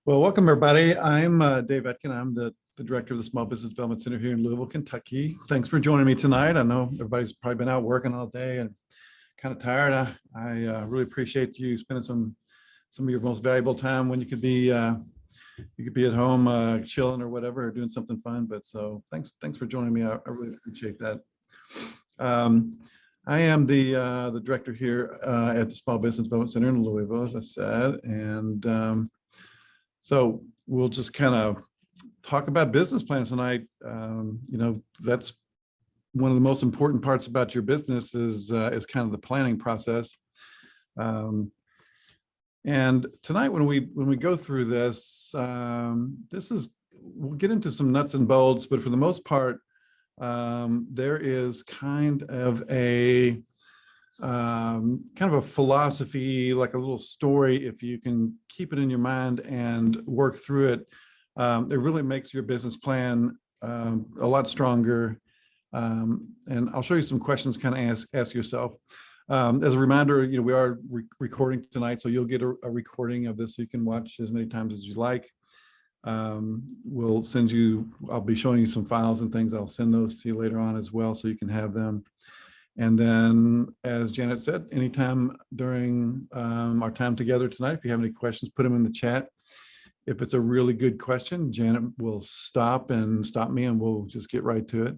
Well, welcome everybody. I'm Dave Etkin. I'm the director of the Small Business Development Center here in Louisville, Kentucky. Thanks for joining me tonight. I know everybody's probably been out working all day and kind of tired. I really appreciate you spending some of your most valuable time when you could be at home chilling or whatever, or doing something fun. But so thanks for joining me. I really appreciate that. I am the director here at the Small Business Development Center in Louisville, as I said, and so we'll just kind of talk about business plans tonight. That's one of the most important parts about your business is kind of the planning process. And tonight, when we go through this, we'll get into some nuts and bolts, but for the most part, there is kind of a philosophy, like a little story. If you can keep it in your mind and work through it, it really makes your business plan a lot stronger. And I'll show you some questions kind of ask yourself. As a reminder, we are recording tonight, so you'll get a recording of this so you can watch as many times as you like. I'll be showing you some files and things. I'll send those to you later on as well, so you can have them. And then, as Janet said, anytime during our time together tonight, if you have any questions, put them in the chat. If it's a really good question, Janet will stop me, and we'll just get right to it.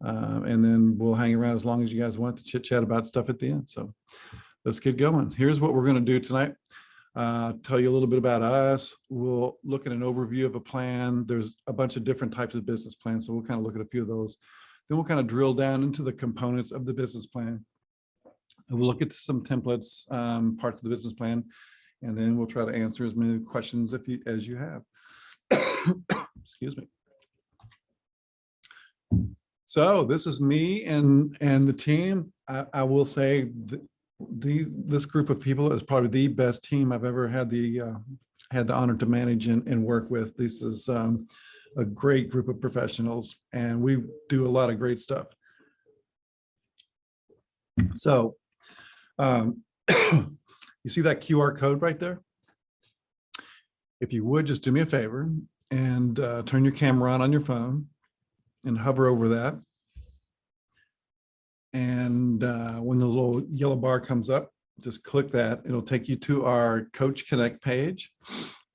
And then we'll hang around as long as you guys want to chit chat about stuff at the end. So let's get going. Here's what we're going to do tonight. Tell you a little bit about us. We'll look at an overview of a plan. There's a bunch of different types of business plans, so we'll kind of look at a few of those. Then we'll kind of drill down into the components of the business plan. And we'll look at some templates, parts of the business plan, and then we'll try to answer as many questions as you have. Excuse me. So this is me and the team. I will say this group of people is probably the best team I've ever had the honor to manage and work with. This is a great group of professionals, and we do a lot of great stuff. So you see that QR code right there? If you would, just do me a favor and turn your camera on your phone and hover over that. And when the little yellow bar comes up, just click that. It'll take you to our Coach Connect page.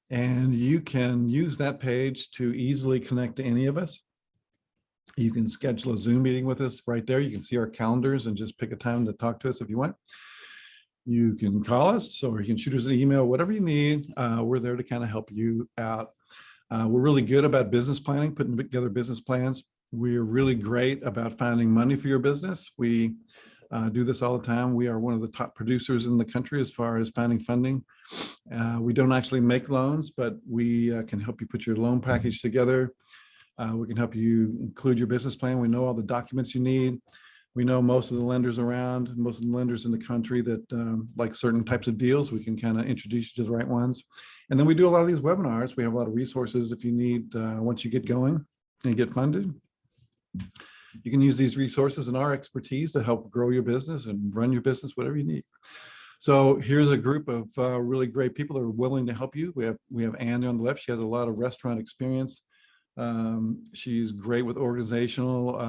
And you can use that page to easily connect to any of us. You can schedule a Zoom meeting with us right there. You can see our calendars and just pick a time to talk to us if you want. You can call us, or you can shoot us an email, whatever you need. We're there to kind of help you out. We're really good about business planning, putting together business plans. We're really great about finding money for your business. We do this all the time. We are one of the top producers in the country as far as finding funding. We don't actually make loans, but we can help you put your loan package together. We can help you include your business plan. We know all the documents you need. We know most of the lenders around, most of the lenders in the country that like certain types of deals. We can kind of introduce you to the right ones. And then we do a lot of these webinars. We have a lot of resources if you need, once you get going and get funded. You can use these resources and our expertise to help grow your business and run your business, whatever you need. So here's a group of really great people that are willing to help you. We have Anne on the left. She has a lot of restaurant experience. She's great with organizational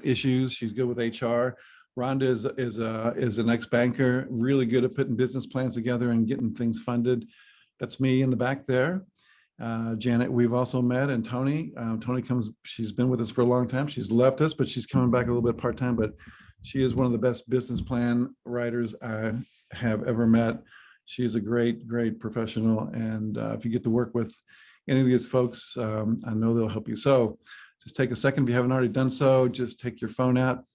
issues. She's good with HR. Rhonda is an ex-banker, really good at putting business plans together and getting things funded. That's me in the back there. Janet, we've also met, and Tony. She's been with us for a long time. She's left us, but she's coming back a little bit part-time, but she is one of the best business plan writers I have ever met. She is a great professional, and if you get to work with any of these folks, I know they'll help you. So just take a second, if you haven't already done so, just take your phone out,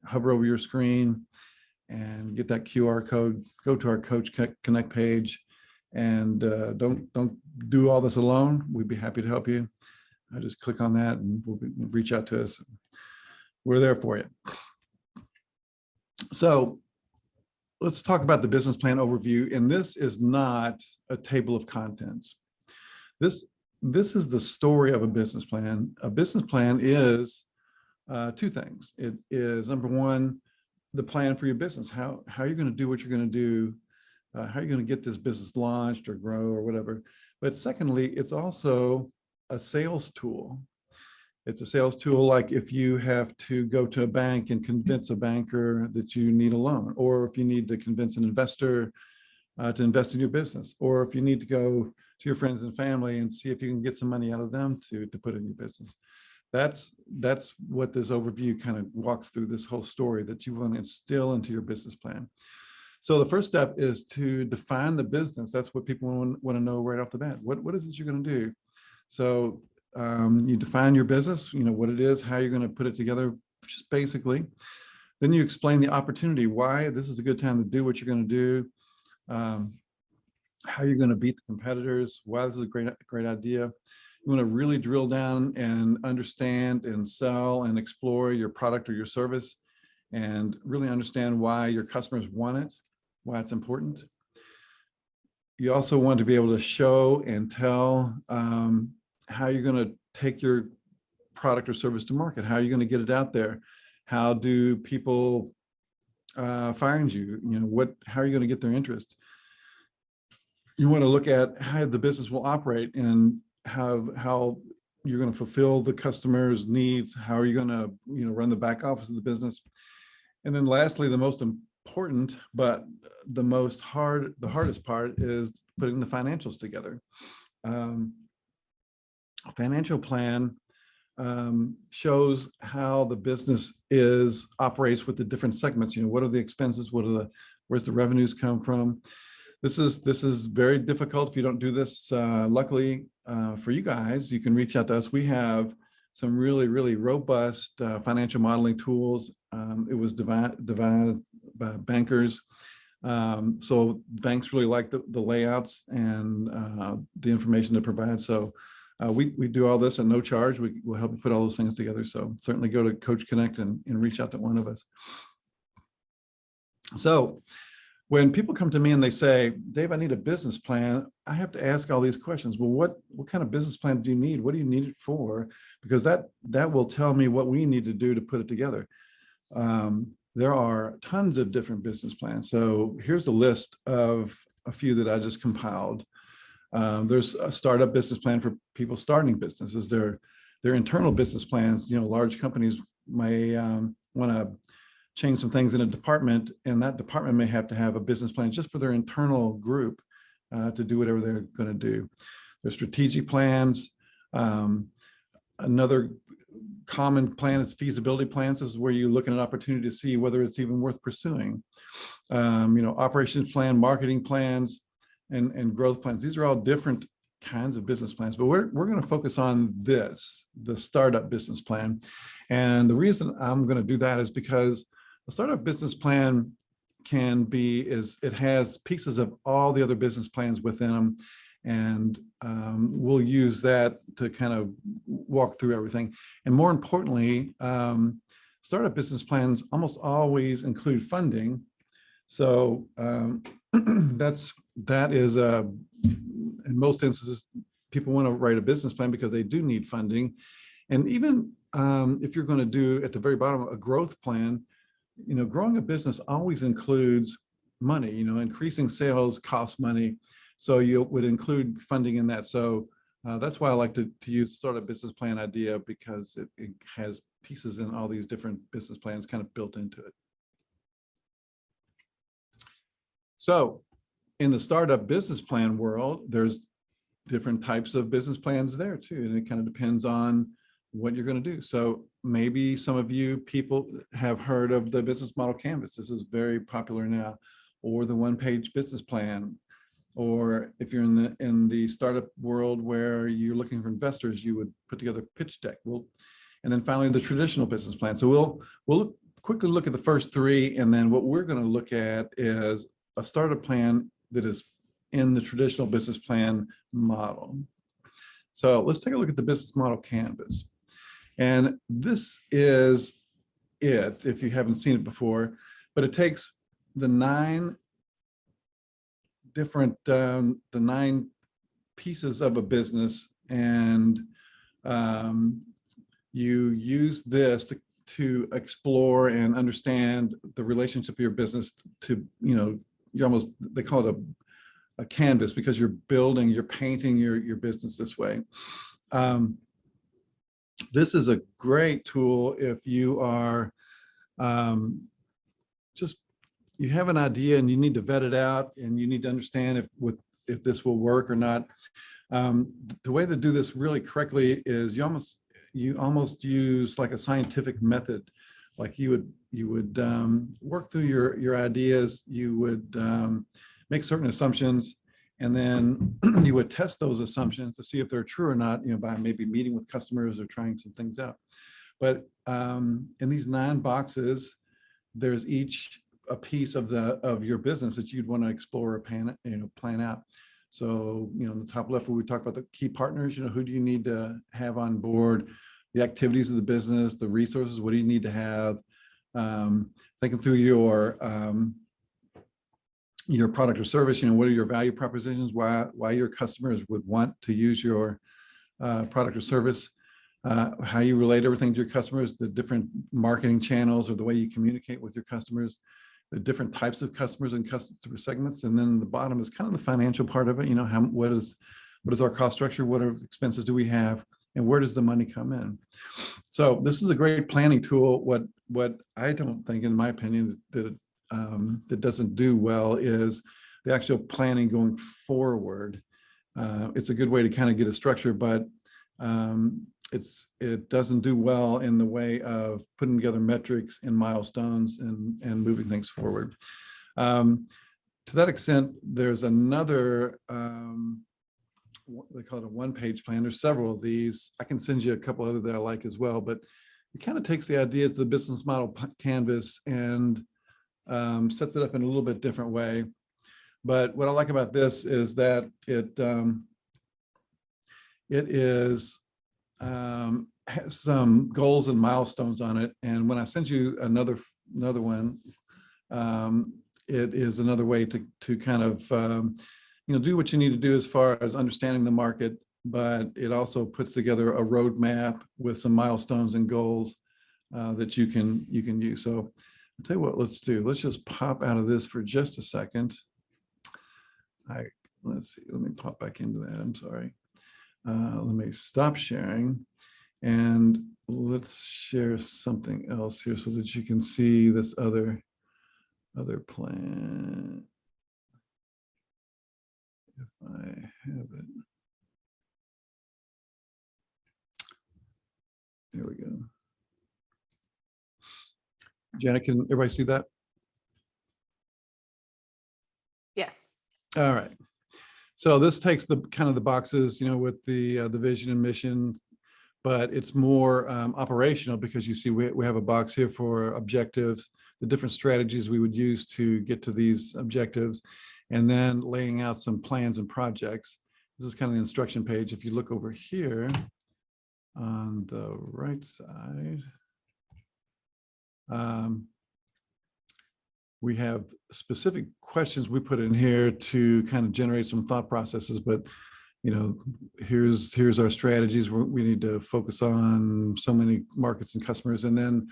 hover over your screen, and get that QR code, go to our Coach Connect page. And don't do all this alone. We'd be happy to help you. Just click on that and reach out to us. We're there for you. So let's talk about the business plan overview. And this is not a table of contents. This is the story of a business plan. A business plan is two things. It is, number one, the plan for your business. How are you going to do what you're going to do how are you going to get this business launched or grow or whatever. But secondly, it's also a sales tool. It's a sales tool, like if you have to go to a bank and convince a banker that you need a loan, or if you need to convince an investor to invest in your business, or if you need to go to your friends and family and see if you can get some money out of them to put in your business. That's what this overview kind of walks through, this whole story that you want to instill into your business plan. So the first step is to define the business. That's what people want to know right off the bat. What is it you're going to do? So you define your business, what it is, how you're going to put it together, just basically. Then you explain the opportunity, why this is a good time to do what you're going to do, how you're going to beat the competitors, why this is a great idea. You want to really drill down and understand and sell and explore your product or your service, and really understand why your customers want it, why it's important. You also want to be able to show and tell how you're going to take your product or service to market. How are you going to get it out there? How do people find you? How are you going to get their interest? You want to look at how the business will operate and how you're going to fulfill the customer's needs. How are you going to run the back office of the business? And then lastly, the most important, but the hardest part is putting the financials together. A financial plan shows how the business operates with the different segments. What are the expenses? Where's the revenues come from? This is very difficult if you don't do this. Luckily for you guys, you can reach out to us. We have some really, really robust financial modeling tools. It was devised by bankers. So banks really like the layouts and the information to provide. So we do all this at no charge. We'll help you put all those things together. So certainly go to Coach Connect and reach out to one of us. So when people come to me and they say, Dave, I need a business plan, I have to ask all these questions. Well, what kind of business plan do you need? What do you need it for? Because that will tell me what we need to do to put it together. There are tons of different business plans. So here's a list of a few that I just compiled. There's a startup business plan for people starting businesses. Their internal business plans. Large companies may want to change some things in a department, and that department may have to have a business plan just for their internal group to do whatever they're going to do. There's strategic plans. Another common plan is feasibility plans. This is where you look at an opportunity to see whether it's even worth pursuing. Operations plan, marketing plans, and growth plans. These are all different kinds of business plans, but we're going to focus on the startup business plan. And the reason I'm going to do that is because a startup business plan it has pieces of all the other business plans within them. And we'll use that to kind of walk through everything. And more importantly, startup business plans almost always include funding. So that is in most instances, people want to write a business plan because they do need funding. And even if you're going to do at the very bottom a growth plan, growing a business always includes money. Increasing sales costs money. So you would include funding in that. So that's why I like to use startup business plan idea, because it has pieces in all these different business plans kind of built into it. So in the startup business plan world, there's different types of business plans there too. And it kind of depends on what you're going to do. So maybe some of you people have heard of the business model canvas. This is very popular now, or the one-page business plan. Or if you're in the startup world where you're looking for investors, you would put together a pitch deck. And then finally, the traditional business plan. So we'll quickly look at the first three, and then what we're going to look at is a startup plan that is in the traditional business plan model. So let's take a look at the business model canvas. And this is it, if you haven't seen it before, but it takes the nine pieces of a business, and you use this to explore and understand the relationship of your business to they call it a canvas, because you're painting your business this way. This is a great tool if you are just, you have an idea and you need to vet it out and you need to understand if this will work or not. The way to do this really correctly is you almost use like a scientific method. Like you would work through your ideas, you would make certain assumptions, and then you would test those assumptions to see if they're true or not, by maybe meeting with customers or trying some things out. But in these 9 boxes, there's each a piece of your business that you'd want to explore or plan out. So, in the top left, where we talk about the key partners, who do you need to have on board, the activities of the business, the resources, what do you need to have, thinking through your product or service, what are your value propositions, why your customers would want to use your product or service, how you relate everything to your customers, the different marketing channels or the way you communicate with your customers, the different types of customers and customer segments. And then the bottom is kind of the financial part of it. What is our cost structure? What expenses do we have? And where does the money come in? So this is a great planning tool. What I don't think, in my opinion, that doesn't do well is the actual planning going forward. It's a good way to kind of get a structure, but it doesn't do well in the way of putting together metrics and milestones and moving things forward. To that extent, there's another, they call it a one-page plan. There's several of these. I can send you a couple other that I like as well, but it kind of takes the ideas of the business model canvas and sets it up in a little bit different way. But what I like about this is that it has some goals and milestones on it. And when I send you another one, it is another way to kind of do what you need to do as far as understanding the market, but it also puts together a roadmap with some milestones and goals that you can use. So I'll tell you what, let's do. Let's just pop out of this for just a second. Let's see. Let me pop back into that. I'm sorry. Let me stop sharing, and let's share something else here so that you can see this other plan. If I have it. There we go. Janet, can everybody see that? Yes. All right. So this takes the kind of the boxes, with the vision and mission, but it's more operational, because you see we have a box here for objectives, the different strategies we would use to get to these objectives, and then laying out some plans and projects. This is kind of the instruction page. If you look over here on the right side, we have specific questions we put in here to kind of generate some thought processes, but here's our strategies. We need to focus on so many markets and customers, and then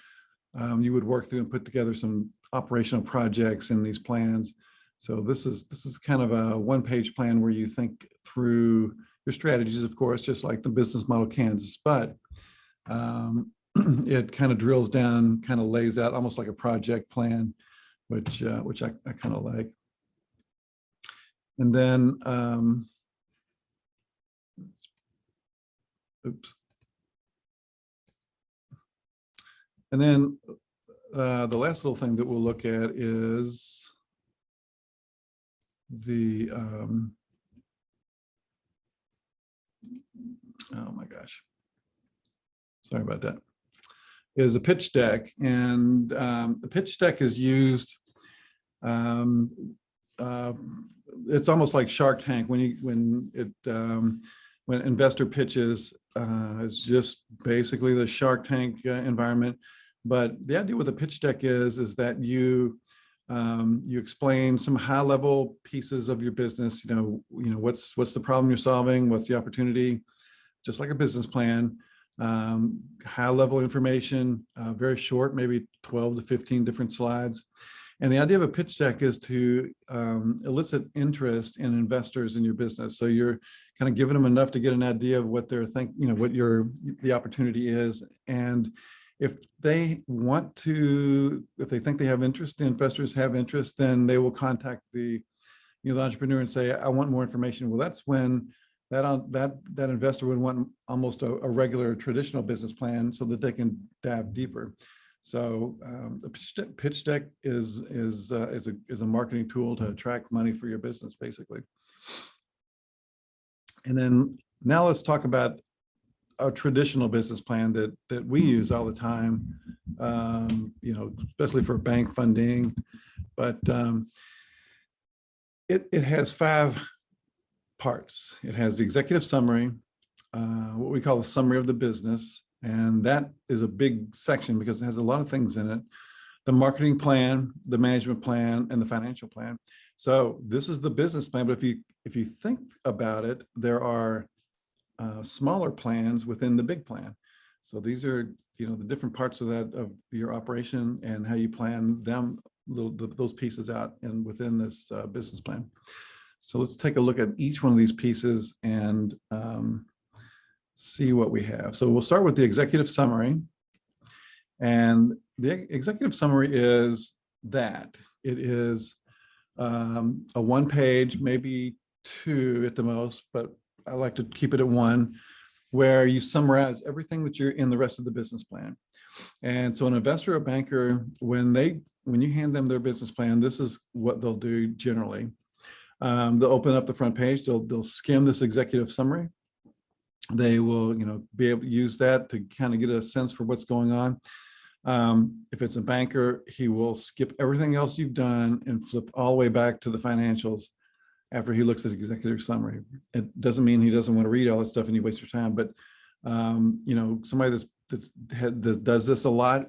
you would work through and put together some operational projects in these plans. So this is kind of a one-page plan where you think through your strategies, of course, just like the business model canvas, but it kind of drills down, kind of lays out almost like a project plan, which I kind of like. And then, oops. And then the last little thing that we'll look at is the, oh my gosh, sorry about that, is a pitch deck. And the pitch deck is used, it's almost like Shark Tank when investor pitches, it's just basically the Shark Tank environment. But the idea with a pitch deck is that you explain some high level pieces of your business. What's the problem you're solving? What's the opportunity? Just like a business plan. High level information, very short, maybe 12 to 15 different slides. And the idea of a pitch deck is to elicit interest in investors in your business. So you're kind of giving them enough to get an idea of what they're thinking, what the opportunity is. And if they want to, if they think they have interest, the investors have interest, then they will contact the entrepreneur and say, I want more information. Well, that's when that investor would want almost a regular traditional business plan so that they can dive deeper. So the pitch deck is a marketing tool to attract money for your business, basically. And then now let's talk about a traditional business plan that we use all the time, especially for bank funding. But it has 5 parts. It has the executive summary, what we call the summary of the business. And that is a big section because it has a lot of things in it. The marketing plan, the management plan, and the financial plan. So this is the business plan, but if you think about it, there are smaller plans within the big plan. So these are, the different parts of your operation and how you plan them, those pieces out and within this business plan. So let's take a look at each one of these pieces and see what we have. So we'll start with the executive summary. And the executive summary is that it is a 1-page, maybe 2 at the most, but I like to keep it at 1, where you summarize everything that you're in the rest of the business plan. And so an investor or banker, when you hand them their business plan, this is what they'll do generally. They'll open up the front page, they'll skim this executive summary. They will, be able to use that to kind of get a sense for what's going on. If it's a banker, he will skip everything else you've done and flip all the way back to the financials after he looks at the executive summary. It doesn't mean he doesn't want to read all this stuff and you waste your time, but somebody that does this a lot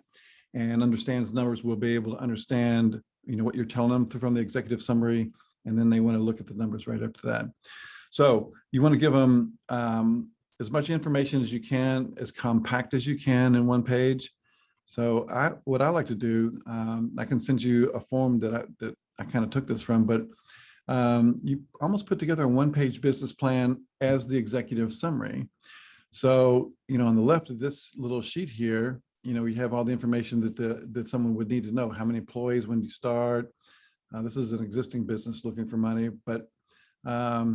and understands numbers will be able to understand, what you're telling them from the executive summary, and then they want to look at the numbers right after that. So you want to give them as much information as you can, as compact as you can in 1 page. So what I like to do, I can send you a form that I kind of took this from, but you almost put together a 1-page business plan as the executive summary. So, on the left of this little sheet here, we have all the information that someone would need to know. How many employees, when you start. This is an existing business looking for money, but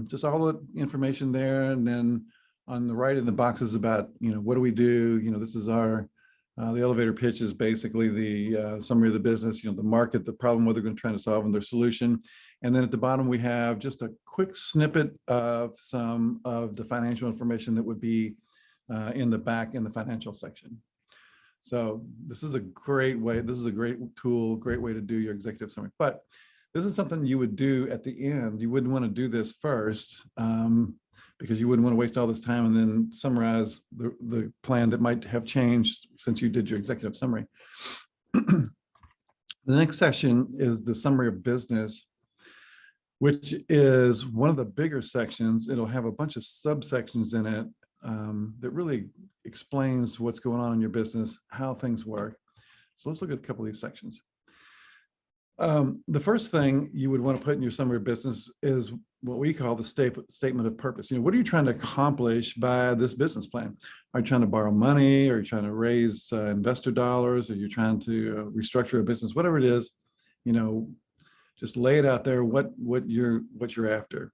just all the information there. And then on the right in the boxes about, what do we do? This is our, the elevator pitch is basically the summary of the business, the market, the problem, what they're going to try to solve, and their solution. And then at the bottom, we have just a quick snippet of some of the financial information that would be in the back in the financial section. So this is a great way. This is a great tool, great way to do your executive summary. But this is something you would do at the end. You wouldn't want to do this first because you wouldn't want to waste all this time and then summarize the plan that might have changed since you did your executive summary. The next section is the summary of business, which is one of the bigger sections. It'll have a bunch of subsections in it that really explains what's going on in your business, how things work. So let's look at a couple of these sections. The first thing you would want to put in your summary of business is what we call the statement of purpose. What are you trying to accomplish by this business plan? Are you trying to borrow money? Are you trying to raise investor dollars? Are you trying to restructure a business? Whatever it is, just lay it out there. What you're after.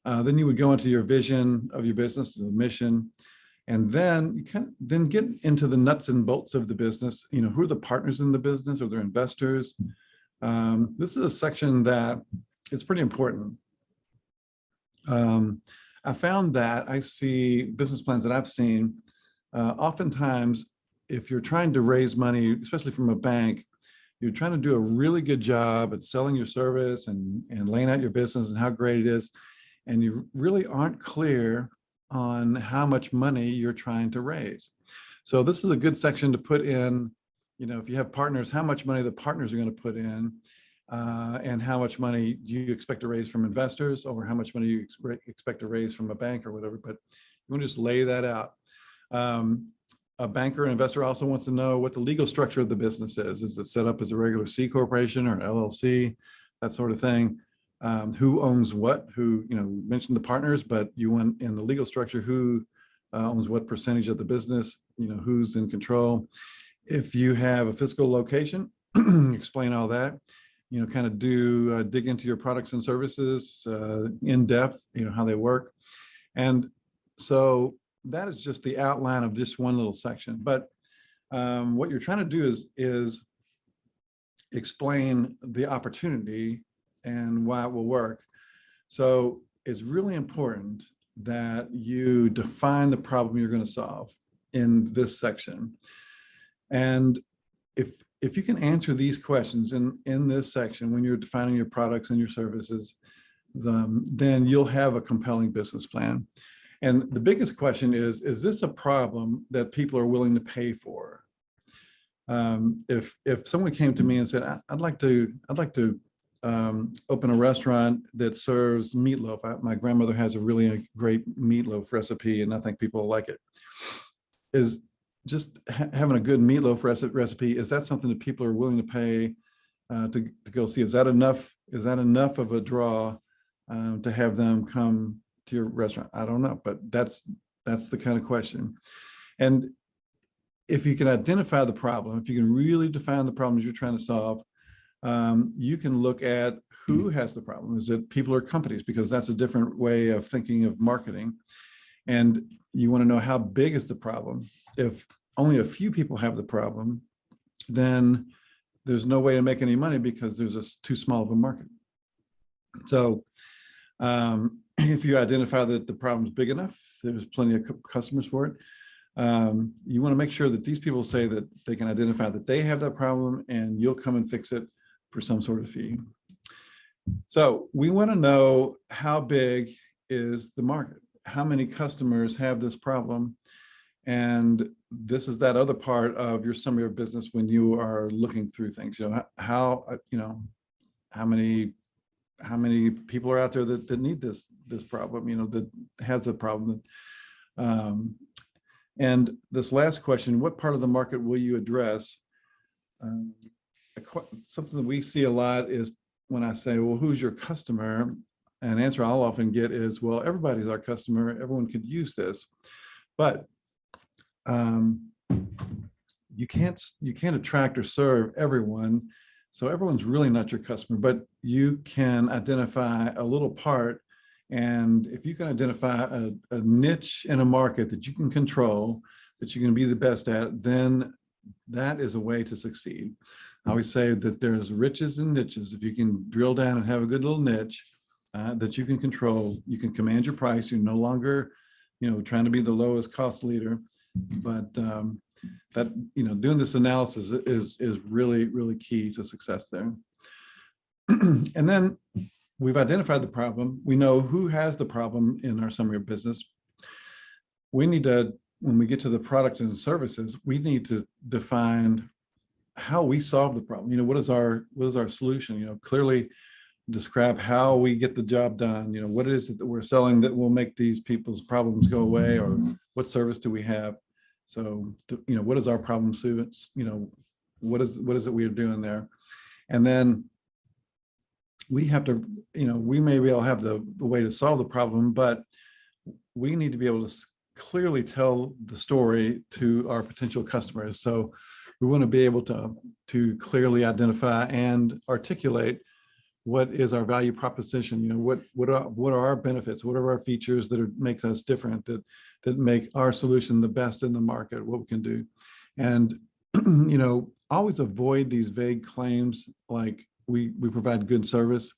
Then you would go into your vision of your business, the mission, and then you can then get into the nuts and bolts of the business. Who are the partners in the business? Are there investors? This is a section that is pretty important. I found that I see business plans that I've seen, oftentimes, if you're trying to raise money, especially from a bank, you're trying to do a really good job at selling your service and laying out your business and how great it is. And you really aren't clear on how much money you're trying to raise. So this is a good section to put in, if you have partners, how much money the partners are going to put in, and how much money do you expect to raise from investors, or how much money you expect to raise from a bank or whatever, but you want to just lay that out. a banker, an investor also wants to know what the legal structure of the business is. Is it set up as a regular C corporation or LLC, that sort of thing? Who owns what? Who, mentioned the partners, but you want in the legal structure who owns what percentage of the business, who's in control. If you have a physical location, explain all that, kind of dig into your products and services in depth, how they work. And so that is just the outline of just one little section. But what you're trying to do is explain the opportunity and why it will work. So it's really important that you define the problem you're going to solve in this section. And if you can answer these questions in this section when you're defining your products and your services, then you'll have a compelling business plan. And the biggest question is this a problem that people are willing to pay for? If someone came to me and said, I'd like to open a restaurant that serves meatloaf. My grandmother has a really great meatloaf recipe, and I think people will like it. Is just having a good meatloaf recipe, is that something that people are willing to pay to go see? Is that enough? Is that enough of a draw to have them come to your restaurant? I don't know, but that's the kind of question. And if you can identify the problem, if you can really define the problems you're trying to solve, you can look at who has the problem. Is it people or companies? Because that's a different way of thinking of marketing. And you want to know how big is the problem. If only a few people have the problem, then there's no way to make any money because there's too small of a market. So if you identify that the problem's big enough, there's plenty of customers for it. You want to make sure that these people say that they can identify that they have that problem and you'll come and fix it for some sort of fee. So we want to know how big is the market? How many customers have this problem? And this is that other part of your summary of business when you are looking through things. How many people are out there that need this problem, that has a problem. And this last question, what part of the market will you address? Something that we see a lot is when I say, well, who's your customer? An answer I'll often get is, well, everybody's our customer. Everyone could use this. But you can't attract or serve everyone. So everyone's really not your customer, but you can identify a little part. And if you can identify a niche in a market that you can control, that you can be the best at, then that is a way to succeed. I always say that there's riches and niches. If you can drill down and have a good little niche that you can control, you can command your price. You're no longer, trying to be the lowest cost leader, but doing this analysis is really, really key to success there. And then we've identified the problem. We know who has the problem in our summary of business. We need to, when we get to the product and services, we need to define how we solve the problem. What is our solution? Clearly describe how we get the job done. What it is that we're selling that will make these people's problems go away, or what service do we have? So, what is our problem students? What is it we are doing there? And then we have to, we may be able to have the way to solve the problem, but we need to be able to clearly tell the story to our potential customers. So we want to be able to clearly identify and articulate what is our value proposition. What are our benefits? What are our features that make us different, that make our solution the best in the market, what we can do. And always avoid these vague claims like we provide good service.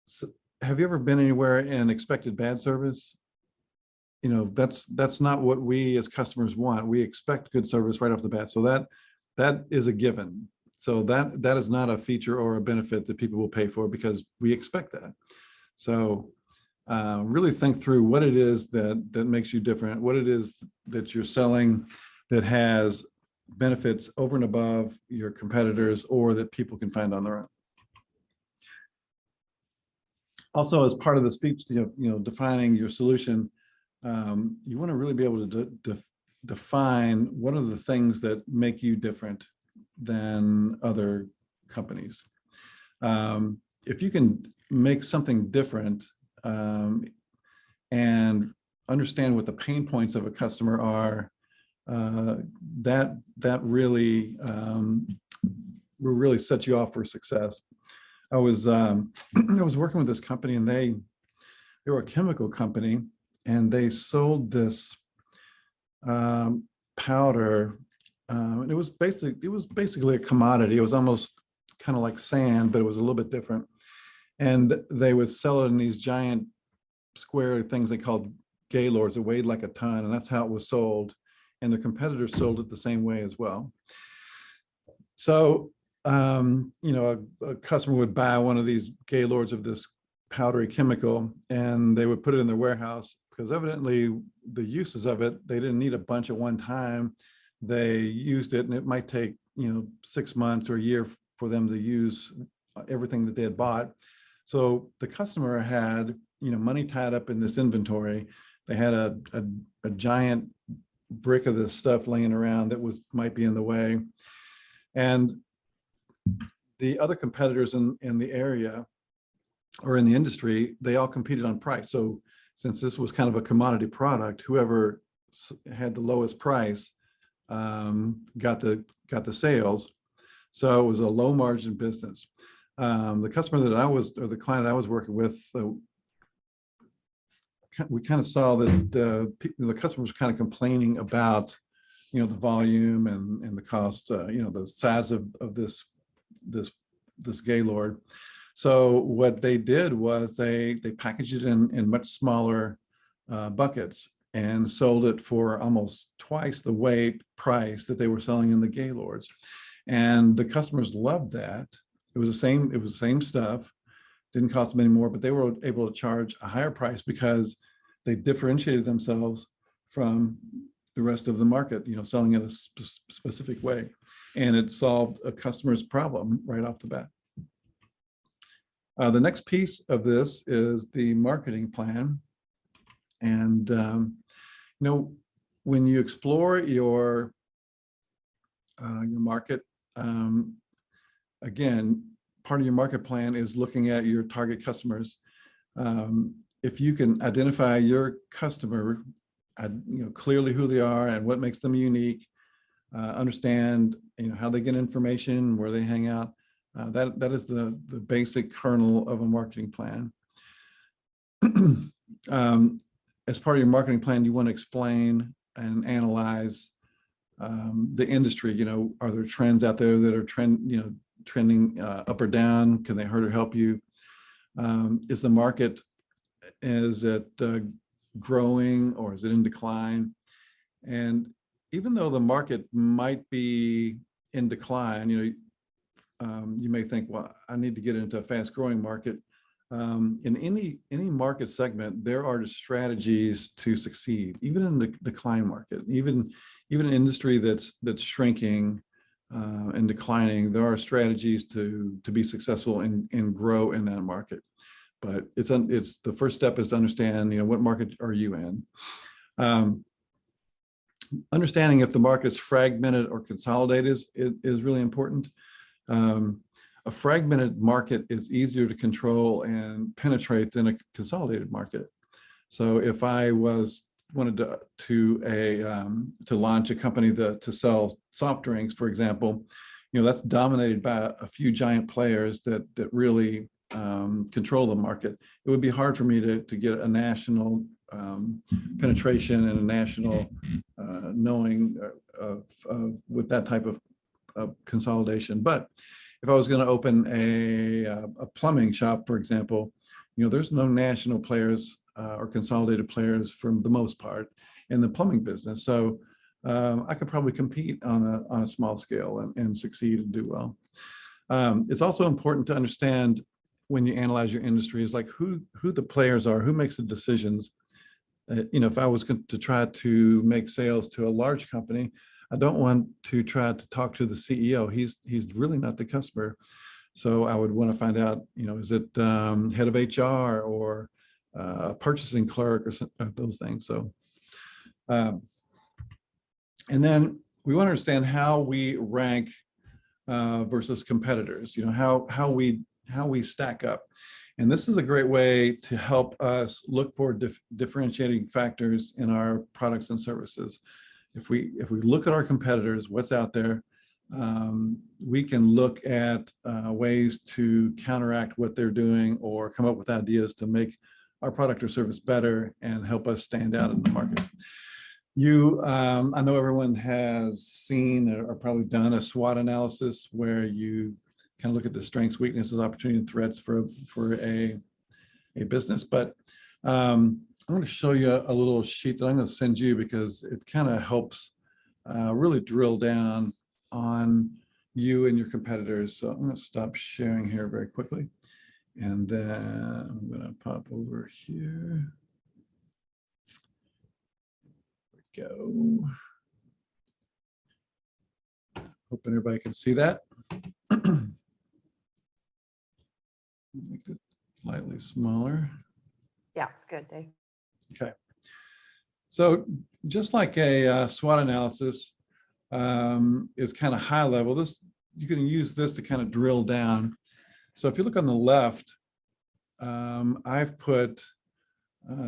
So, have you ever been anywhere and expected bad service? That's not what we as customers want. We expect good service right off the bat. So that is a given. So that is not a feature or a benefit that people will pay for because we expect that. So really think through what it is that makes you different, what it is that you're selling that has benefits over and above your competitors or that people can find on their own. Also, as part of this feature, defining your solution, you want to really be able to define what are the things that make you different than other companies. If you can make something different and understand what the pain points of a customer are, that really will really set you off for success. I was I was working with this company, and they were a chemical company, and they sold this powder. And it was basically a commodity. It was almost kind of like sand, but it was a little bit different. And they would sell it in these giant square things they called gaylords that weighed like a ton, and that's how it was sold. And their competitors sold it the same way as well. So, a customer would buy one of these gaylords of this powdery chemical, and they would put it in their warehouse because evidently the uses of it, they didn't need a bunch at one time. They used it, and it might take 6 months or a year for them to use everything that they had bought. So the customer had money tied up in this inventory. They had a giant brick of this stuff laying around that might be in the way, and the other competitors in the area or in the industry, they all competed on price. So since this was kind of a commodity product, whoever had the lowest price got the sales. So it was a low margin business. The customer or the client I was working with, we kind of saw that the customer was kind of complaining about, the volume and the cost, the size of this gaylord. So what they did was they packaged it in much smaller buckets and sold it for almost twice the weight price that they were selling in the gaylords. And the customers loved that. It was the same stuff, didn't cost them any more, but they were able to charge a higher price because they differentiated themselves from the rest of the market, selling it a specific way. And it solved a customer's problem right off the bat. The next piece of this is the marketing plan. And, when you explore your market, again, part of your market plan is looking at your target customers. If you can identify your customer, clearly who they are and what makes them unique, understand, how they get information, where they hang out, that is the basic kernel of a marketing plan. As part of your marketing plan, you want to explain and analyze the industry. Are there trends out there that are trending up or down? Can they hurt or help you? Is the market, is it growing or is it in decline? And even though the market might be in decline, you may think, well, I need to get into a fast growing market. In any market segment, there are strategies to succeed, even in the decline market, even an industry that's shrinking and declining. There are strategies to be successful and grow in that market. But it's the first step is to understand, what market are you in? Understanding if the market's fragmented or consolidated is really important. A fragmented market is easier to control and penetrate than a consolidated market. So if I wanted to launch a company to sell soft drinks, for example, that's dominated by a few giant players that really control the market. It would be hard for me to get a national penetration and a national knowing with that type of consolidation. But if I was going to open a plumbing shop, for example, there's no national players or consolidated players for the most part in the plumbing business. So I could probably compete on a small scale and succeed and do well. It's also important to understand when you analyze your industry is like who the players are, who makes the decisions. If I was to try to make sales to a large company, I don't want to try to talk to the CEO. He's really not the customer. So I would want to find out, is it head of HR or a purchasing clerk or those things. So And then we want to understand how we rank versus competitors, how we stack up. And this is a great way to help us look for differentiating factors in our products and services. If we look at our competitors, what's out there, we can look at ways to counteract what they're doing or come up with ideas to make our product or service better and help us stand out in the market. I know everyone has seen or probably done a SWOT analysis where you kind of look at the strengths, weaknesses, opportunity, and threats for a business. But I'm going to show you a little sheet that I'm going to send you because it kind of helps really drill down on you and your competitors. So I'm going to stop sharing here very quickly. And then I'm going to pop over here. There we go. Hoping everybody can see that. Make it slightly smaller. Yeah, it's good, Dave. Okay. So just like a SWOT analysis is kind of high level, you can use this to kind of drill down. So if you look on the left, I've put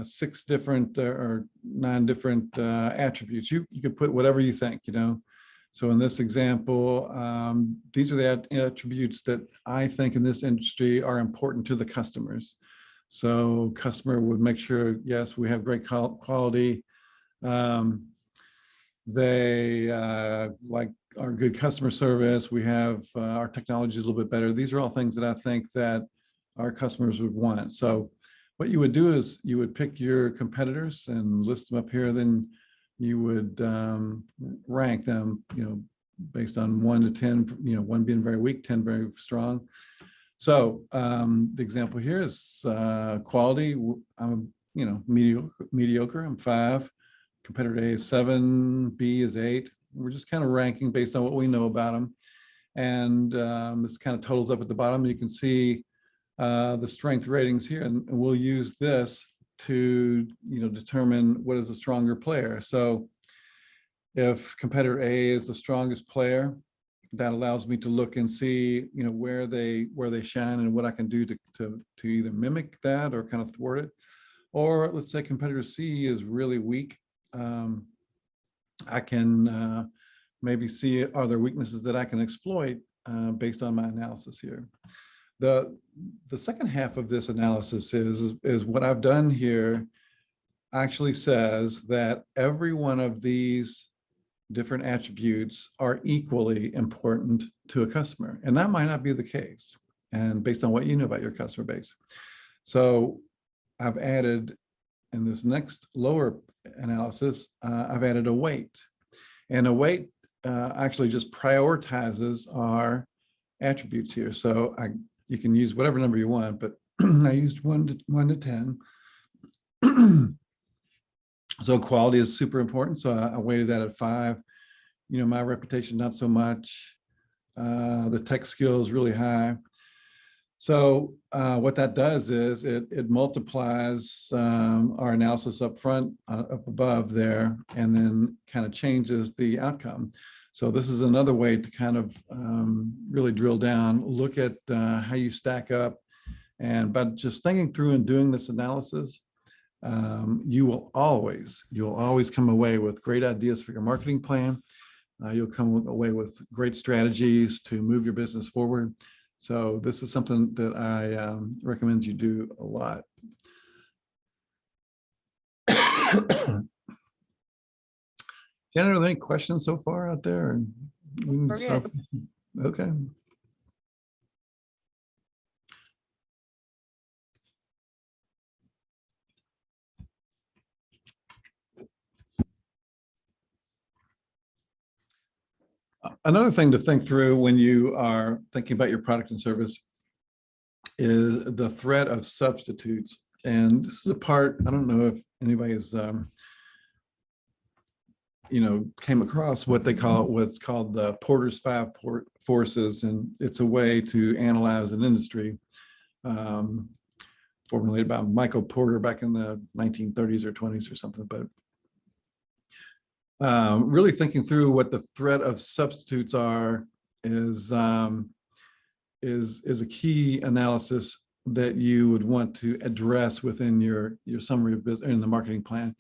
6 different or 9 different attributes. You could put whatever you think, So in this example, these are the attributes that I think in this industry are important to the customers. So customer would make sure, yes, we have great quality. They like our good customer service. We have our technology is a little bit better. These are all things that I think that our customers would want. So what you would do is you would pick your competitors and list them up here. Then you would rank them, based on 1 to 10, 1 being very weak, 10 very strong. So the example here is quality. I'm, mediocre. I'm 5. Competitor A is 7. B is 8. We're just kind of ranking based on what we know about them. And this kind of totals up at the bottom. You can see the strength ratings here, and we'll use this to determine what is a stronger player. So if competitor A is the strongest player, that allows me to look and see where they shine and what I can do to either mimic that or kind of thwart it. Or let's say competitor C is really weak. I can maybe see are there weaknesses that I can exploit based on my analysis here. The second half of this analysis is what I've done here actually says that every one of these different attributes are equally important to a customer. And that might not be the case, and based on what you know about your customer base. So I've added, in this next lower analysis, I've added a weight. And a weight actually just prioritizes our attributes here. So you can use whatever number you want, but I used 1 to 10. So quality is super important. So I weighted that at 5. My reputation, not so much. The tech skill is really high. So what that does is it multiplies our analysis up front, up above there, and then kind of changes the outcome. So this is another way to kind of really drill down, look at how you stack up. And by just thinking through and doing this analysis, you will always come away with great ideas for your marketing plan. You'll come away with great strategies to move your business forward. So this is something that I recommend you do a lot. Janet, are there any questions so far out there? We're good. Okay. Another thing to think through when you are thinking about your product and service is the threat of substitutes. And this is a part, I don't know if anybody has, came across what's called the Porter's 5 forces. And it's a way to analyze an industry formulated by Michael Porter back in the 1930s or 20s or something. But really thinking through what the threat of substitutes are is a key analysis that you would want to address within your summary of business in the marketing plan.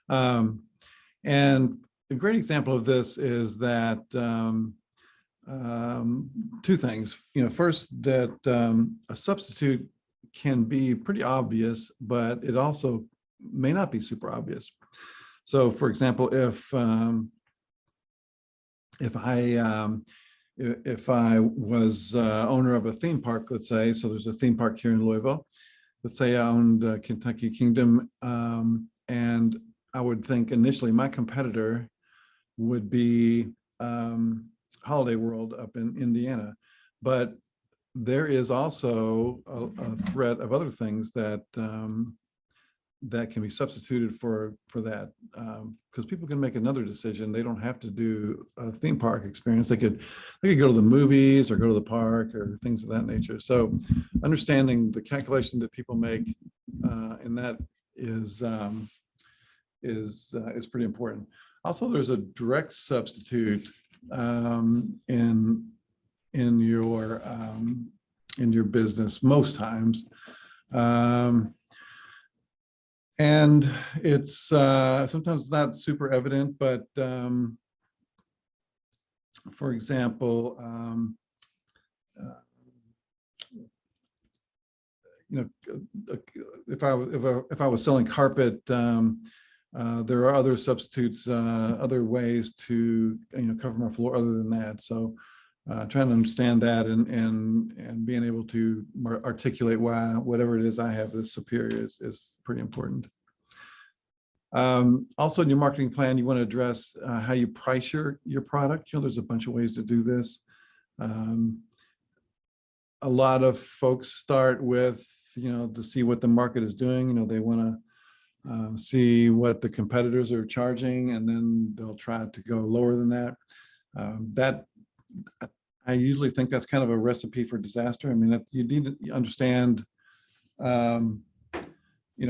And a great example of this is that two things. First, that a substitute can be pretty obvious, but it also may not be super obvious. So, for example, if I was owner of a theme park, let's say, so there's a theme park here in Louisville. Let's say I owned Kentucky Kingdom, and I would think initially my competitor would be Holiday World up in Indiana, but there is also a threat of other things that that can be substituted for that, because people can make another decision. They don't have to do a theme park experience. They could go to the movies or go to the park or things of that nature. So understanding the calculation that people make in that is pretty important. Also, there's a direct substitute in your business most times. And it's sometimes not super evident, but for example, if I was selling carpet, there are other substitutes, other ways to cover my floor other than that. So trying to understand that and being able to articulate why whatever it is I have that's superior is pretty important. Also, in your marketing plan, you want to address how you price your product. There's a bunch of ways to do this. A lot of folks start with to see what the market is doing. They want to see what the competitors are charging, and then they'll try to go lower than that. I usually think that's kind of a recipe for disaster. I mean, you need to understand,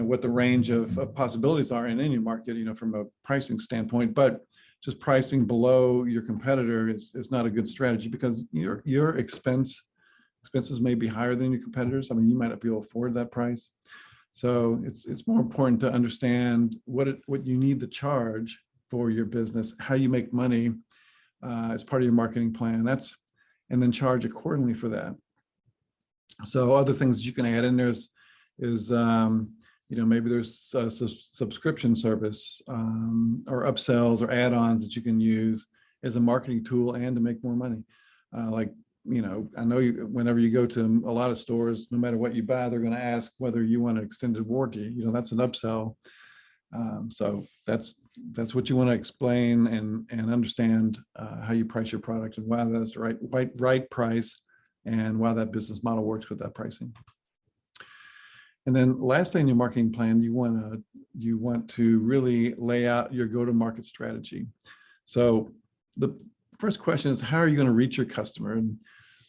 what the range of possibilities are in any market, from a pricing standpoint. But just pricing below your competitor is not a good strategy, because your expenses may be higher than your competitors. I mean, you might not be able to afford that price. So it's more important to understand what you need to charge for your business, how you make money as part of your marketing plan. And then charge accordingly for that. So other things you can add in there is maybe there's a subscription service or upsells or add-ons that you can use as a marketing tool and to make more money. I know whenever you go to a lot of stores, no matter what you buy, they're going to ask whether you want an extended warranty. That's an upsell. So that's what you want to explain and understand how you price your product and why that's the right price and why that business model works with that pricing. And then lastly, in your marketing plan, you want to really lay out your go-to-market strategy. So the first question is, how are you going to reach your customer? And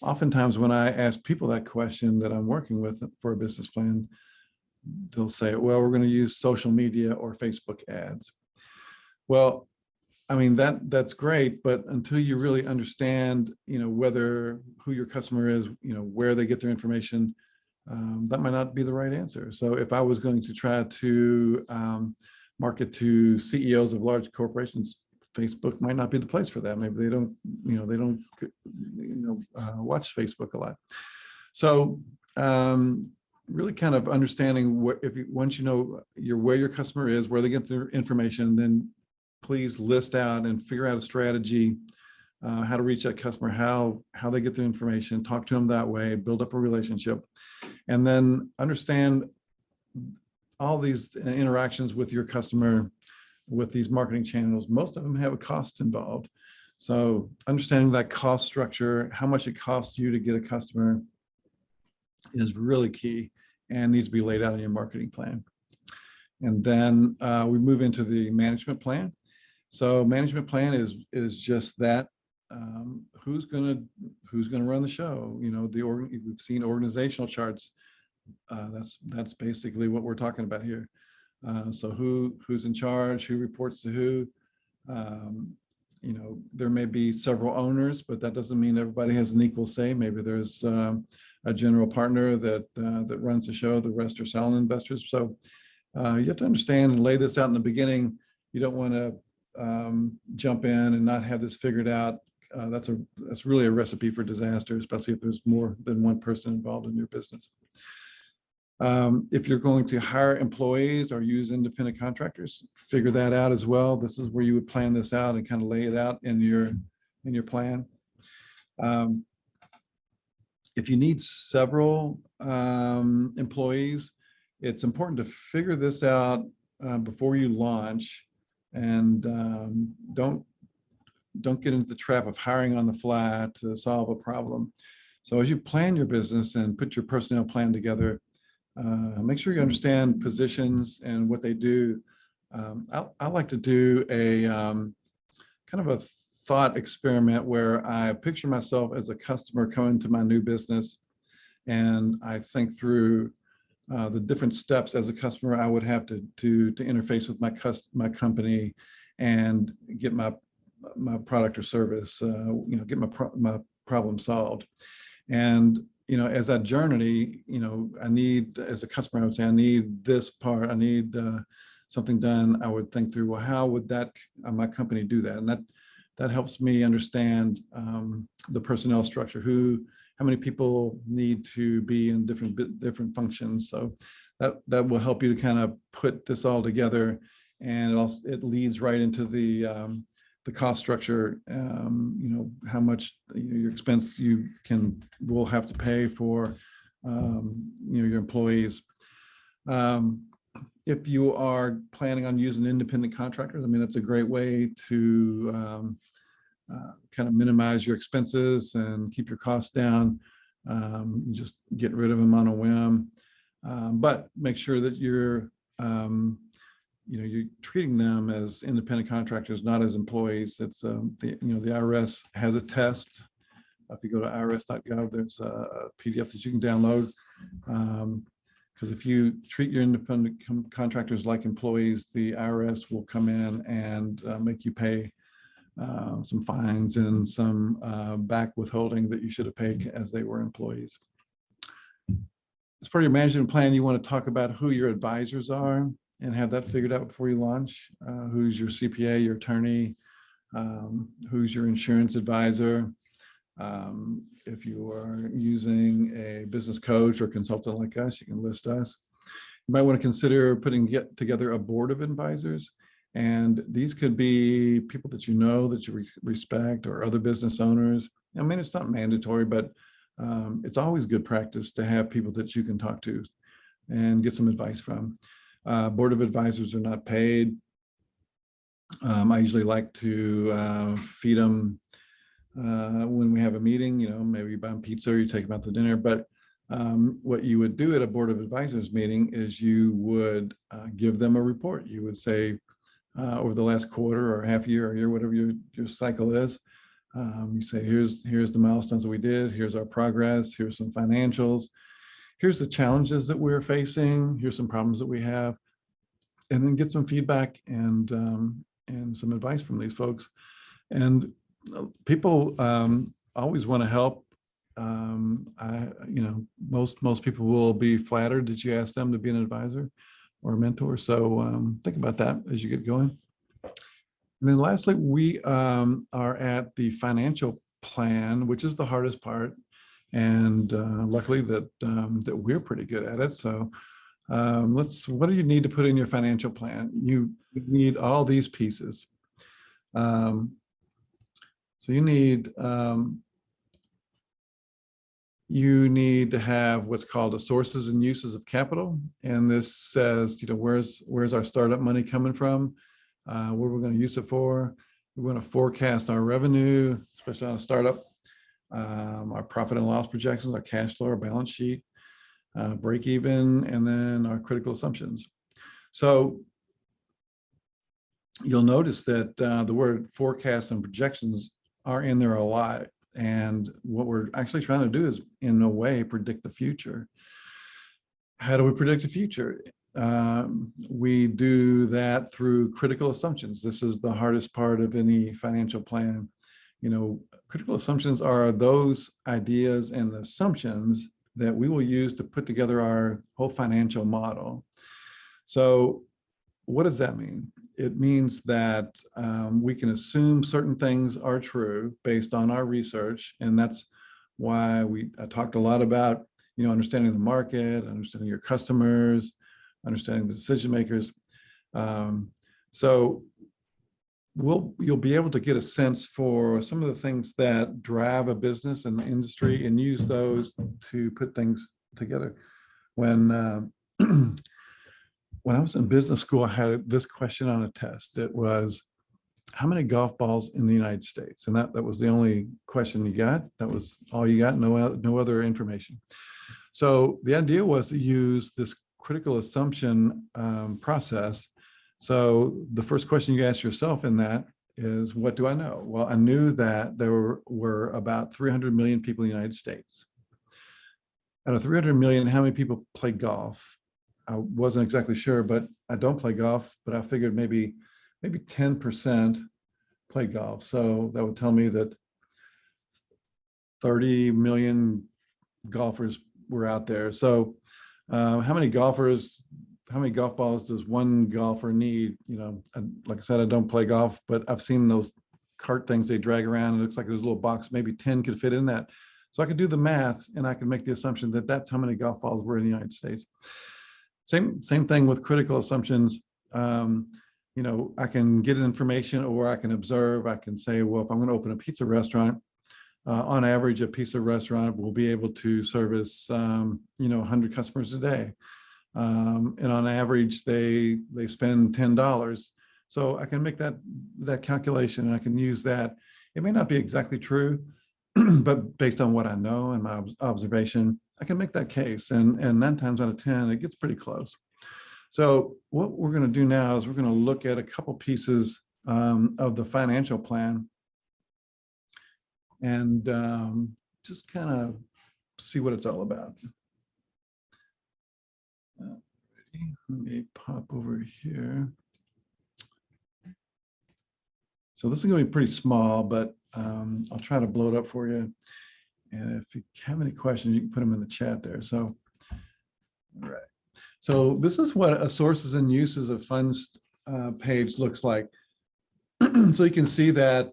oftentimes when I ask people that question that I'm working with for a business plan, they'll say, well, we're going to use social media or Facebook ads. Well, I mean, that's great, but until you really understand, who your customer is, where they get their information, that might not be the right answer. So if I was going to try to market to CEOs of large corporations, Facebook might not be the place for that. Maybe they don't watch Facebook a lot. So really kind of understanding once you know where your customer is, where they get their information, then please list out and figure out a strategy, how to reach that customer, how they get their information, talk to them that way, build up a relationship, and then understand all these interactions with your customer, with these marketing channels. Most of them have a cost involved. So understanding that cost structure, how much it costs you to get a customer, is really key and needs to be laid out in your marketing plan. And then we move into the management plan. So management plan is just that. Who's gonna run the show? We've seen organizational charts. That's basically what we're talking about here. So who's in charge? Who reports to who? You know, there may be several owners, but that doesn't mean everybody has an equal say. Maybe there's a general partner that that runs the show, the rest are silent investors. So you have to understand and lay this out in the beginning. You don't want to jump in and not have this figured out. That's really a recipe for disaster, especially if there's more than one person involved in your business. If you're going to hire employees or use independent contractors, figure that out as well. This is where you would plan this out and kind of lay it out in your plan. If you need several employees, it's important to figure this out before you launch, and don't get into the trap of hiring on the fly to solve a problem. So as you plan your business and put your personnel plan together, make sure you understand positions and what they do. I like to do a kind of a thought experiment where I picture myself as a customer coming to my new business, and I think through the different steps as a customer I would have to interface with my company and get my product or service, you know, get my problem solved. And you know, as that journey, you know, I need, as a customer, I would say, I need this part, I need something done. I would think through, well, how would that my company do that? And that helps me understand the personnel structure, how many people need to be in different functions. So that will help you to kind of put this all together, and it leads right into the cost structure. You know, how much your expense will have to pay for you know, your employees. If you are planning on using independent contractors, I mean, that's a great way to kind of minimize your expenses and keep your costs down. Just get rid of them on a whim, but make sure that you're you know, you're treating them as independent contractors, not as employees. It's you know, the IRS has a test. If you go to irs.gov, there's a PDF that you can download. Because if you treat your independent contractors like employees, the IRS will come in and make you pay some fines and some back withholding that you should have paid as they were employees. As part of your management plan, you want to talk about who your advisors are and have that figured out before you launch. Who's your CPA, your attorney, who's your insurance advisor. If you are using a business coach or consultant like us, you can list us. You might want to consider putting together a board of advisors. And these could be people that you know, that you respect, or other business owners. I mean, it's not mandatory, but it's always good practice to have people that you can talk to and get some advice from. Board of advisors are not paid. I usually like to feed them when we have a meeting. You know, maybe you buy them pizza or you take them out to dinner. But what you would do at a board of advisors meeting is you would give them a report. You would say, over the last quarter or half year or year, whatever your cycle is, you say, here's the milestones that we did, here's our progress, here's some financials, here's the challenges that we're facing, here's some problems that we have, and then get some feedback and some advice from these folks. And people always want to help. You know, most people will be flattered that you ask them to be an advisor or a mentor. So think about that as you get going. And then lastly, we are at the financial plan, which is the hardest part. And luckily that we're pretty good at it. So what do you need to put in your financial plan? You need all these pieces. So you need to have what's called a sources and uses of capital. And this says, you know, where's our startup money coming from? What we're going to use it for. We're going to forecast our revenue, especially on a startup, our profit and loss projections, our cash flow, our balance sheet, break even, and then our critical assumptions. So you'll notice that the word forecast and projections are in there a lot. And what we're actually trying to do is, in a way, predict the future. How do we predict the future? we do that through critical assumptions. This is the hardest part of any financial plan. You know, critical assumptions are those ideas and assumptions that we will use to put together our whole financial model. So what does that mean? It means that we can assume certain things are true based on our research. And that's why I talked a lot about, you know, understanding the market, understanding your customers, understanding the decision makers. So you'll be able to get a sense for some of the things that drive a business and the industry and use those to put things together. When when I was in business school, I had this question on a test. It was, how many golf balls in the United States? And that was the only question you got. That was all you got, no other information. So the idea was to use this critical assumption process. So the first question you ask yourself in that is, what do I know? Well, I knew that there were about 300 million people in the United States. Out of 300 million, how many people play golf? I wasn't exactly sure, but I don't play golf, but I figured maybe 10% play golf. So that would tell me that 30 million golfers were out there. So how many golf balls does one golfer need? You know, like I said, I don't play golf, but I've seen those cart things they drag around. It looks like there's a little box, maybe 10 could fit in that. So I could do the math and I could make the assumption that that's how many golf balls were in the United States. Same thing with critical assumptions. You know, I can get information or I can observe. I can say, well, if I'm going to open a pizza restaurant, on average, a pizza restaurant will be able to service, you know, 100 customers a day. And on average, they spend $10. So I can make that calculation and I can use that. It may not be exactly true, but based on what I know and my observation, I can make that case. And 9 times out of 10, it gets pretty close. So what we're going to do now is we're going to look at a couple pieces of the financial plan and just kind of see what it's all about. Let me pop over here. So this is going to be pretty small, but I'll try to blow it up for you. And if you have any questions, you can put them in the chat there. So, all right. So this is what a sources and uses of funds page looks like. So you can see that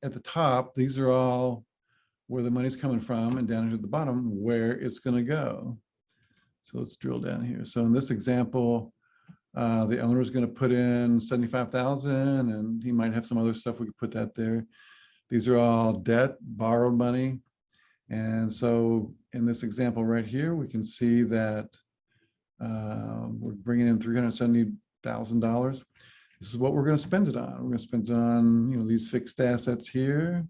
at the top, these are all where the money's coming from, and down here at the bottom, where it's going to go. So let's drill down here. So in this example, the owner is going to put in $75,000, and he might have some other stuff. We could put that there. These are all debt, borrowed money. And so in this example right here, we can see that we're bringing in $370,000. This is what we're going to spend it on. We're going to spend it on, you know, these fixed assets here.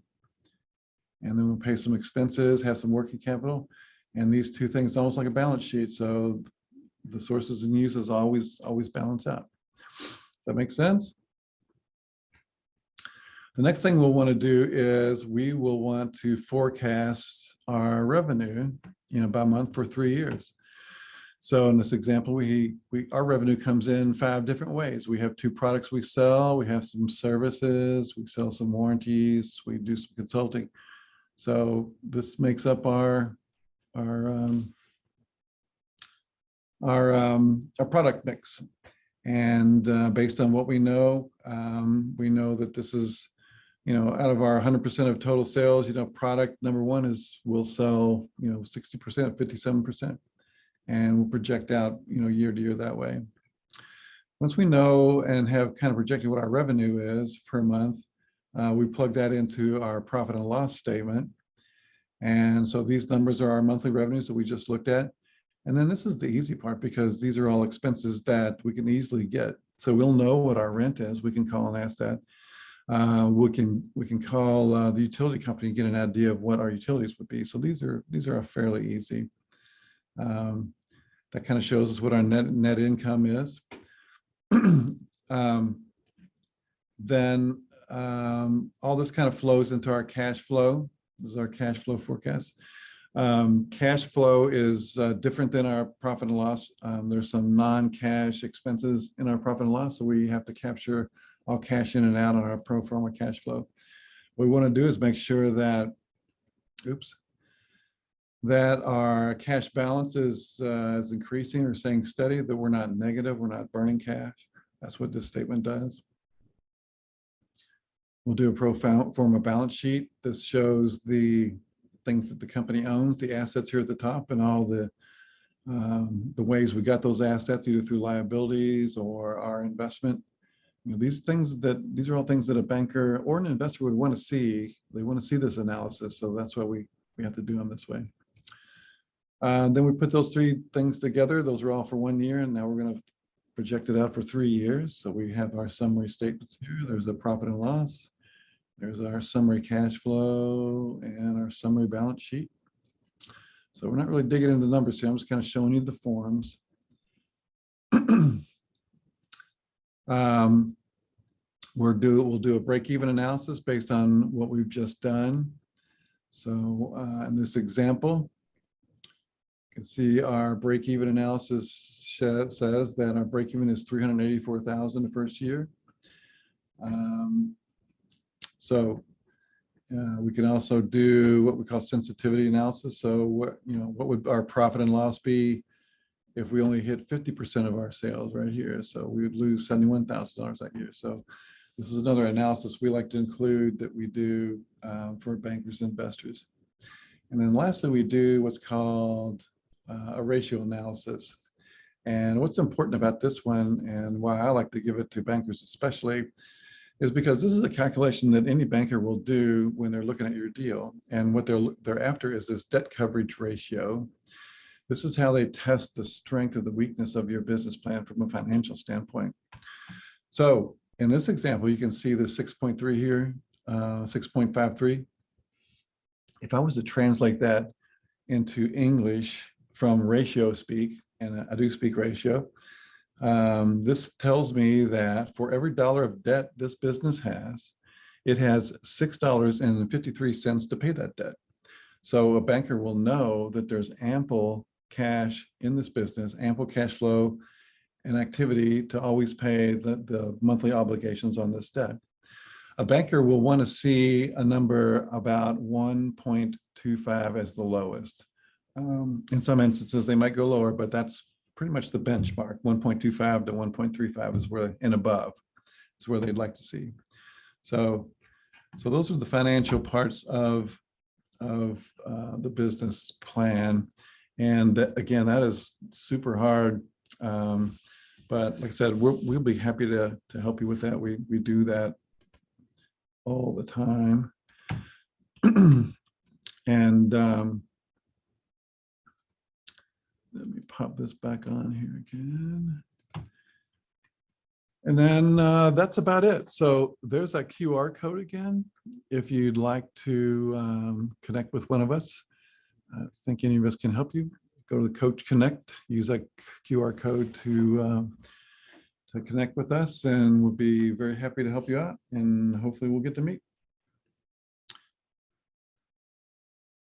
And then we'll pay some expenses, have some working capital. And these two things almost like a balance sheet. So the sources and uses always balance out. Does that make sense? The next thing we'll want to do is we will want to forecast our revenue, you know, by month for 3 years. So in this example, our revenue comes in 5 different ways. We have 2 products we sell. We have some services. We sell some warranties. We do some consulting. So this makes up our product mix. And based on what we know that this is, you know, out of our 100% of total sales, you know, product number 1 is we'll sell, you know, 60%, 57%. And we'll project out, you know, year to year that way. Once we know and have kind of projected what our revenue is per month, we plug that into our profit and loss statement. And so these numbers are our monthly revenues that we just looked at. And then this is the easy part because these are all expenses that we can easily get. So we'll know what our rent is. We can call and ask that. We can call the utility company and get an idea of what our utilities would be. So these are fairly easy. That kind of shows us what our net income is. Then all this kind of flows into our cash flow. This is our cash flow forecast. Cash flow is different than our profit and loss. There's some non-cash expenses in our profit and loss, so we have to capture all cash in and out on our pro forma cash flow. What we want to do is make sure that, that our cash balance is increasing or staying steady, that we're not negative, we're not burning cash. That's what this statement does. We'll do a pro forma balance sheet. This shows the things that the company owns, the assets here at the top, and all the ways we got those assets, either through liabilities or our investment. You know, these are all things that a banker or an investor would want to see. They want to see this analysis, so that's why we have to do them this way. Then we put those three things together. Those are all for 1 year, and now we're going to project it out for 3 years. So we have our summary statements here. There's a profit and loss. There's our summary cash flow and our summary balance sheet. So we're not really digging into the numbers here. I'm just kind of showing you the forms. We'll do a break-even analysis based on what we've just done. So in this example, you can see our break-even analysis says that our break-even is $384,000 the first year. We can also do what we call sensitivity analysis. So what would our profit and loss be if we only hit 50% of our sales right here? So we would lose $71,000 that year. So this is another analysis we like to include that we do for bankers and investors. And then lastly, we do what's called a ratio analysis. And what's important about this one, and why I like to give it to bankers especially, is because this is a calculation that any banker will do when they're looking at your deal. And what they're after is this debt coverage ratio. This is how they test the strength or the weakness of your business plan from a financial standpoint. So in this example, you can see the 6.3 here, 6.53. If I was to translate that into English from ratio speak, and I do speak ratio, this tells me that for every dollar of debt this business has, it has $6.53 to pay that debt. So a banker will know that there's ample cash in this business, ample cash flow and activity to always pay the monthly obligations on this debt. A banker will want to see a number about 1.25 as the lowest. In some instances, they might go lower, but that's pretty much the benchmark. 1.25 to 1.35 is where, and above, is where they'd like to see. So those are the financial parts of the business plan. And again, that is super hard. But like I said, we'll be happy to help you with that. We do that all the time. And let me pop this back on here again. And then that's about it. So there's that QR code again. If you'd like to connect with one of us, I think any of us can help you. Go to the Coach Connect, use that QR code to connect with us, and we'll be very happy to help you out, and hopefully we'll get to meet.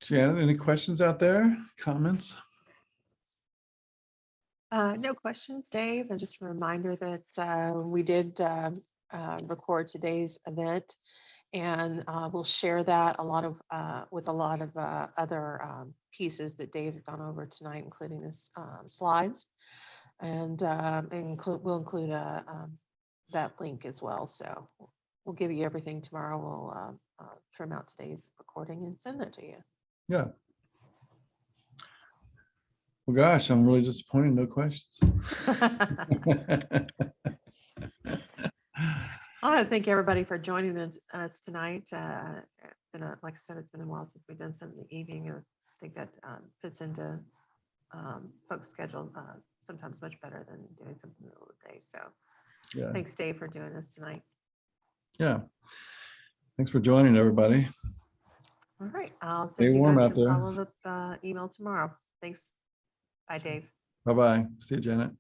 Janet, any questions out there? Comments? No questions, Dave. And just a reminder that we did record today's event, and we'll share that with a lot of other pieces that Dave has gone over tonight, including this slides, and we'll include that link as well. So we'll give you everything tomorrow. We'll trim out today's recording and send that to you. Yeah. Well, gosh, I'm really disappointed. No questions. I want to thank everybody for joining us tonight. Like I said, it's been a while since we've done something in the evening. I think that fits into folks' schedule sometimes much better than doing something in the middle of the day. So Yeah. Thanks, Dave, for doing this tonight. Yeah. Thanks for joining, everybody. All right. I'll Stay send you warm guys out a there. follow-up email tomorrow. Thanks. Bye, Dave. Bye-bye. See you, Janet.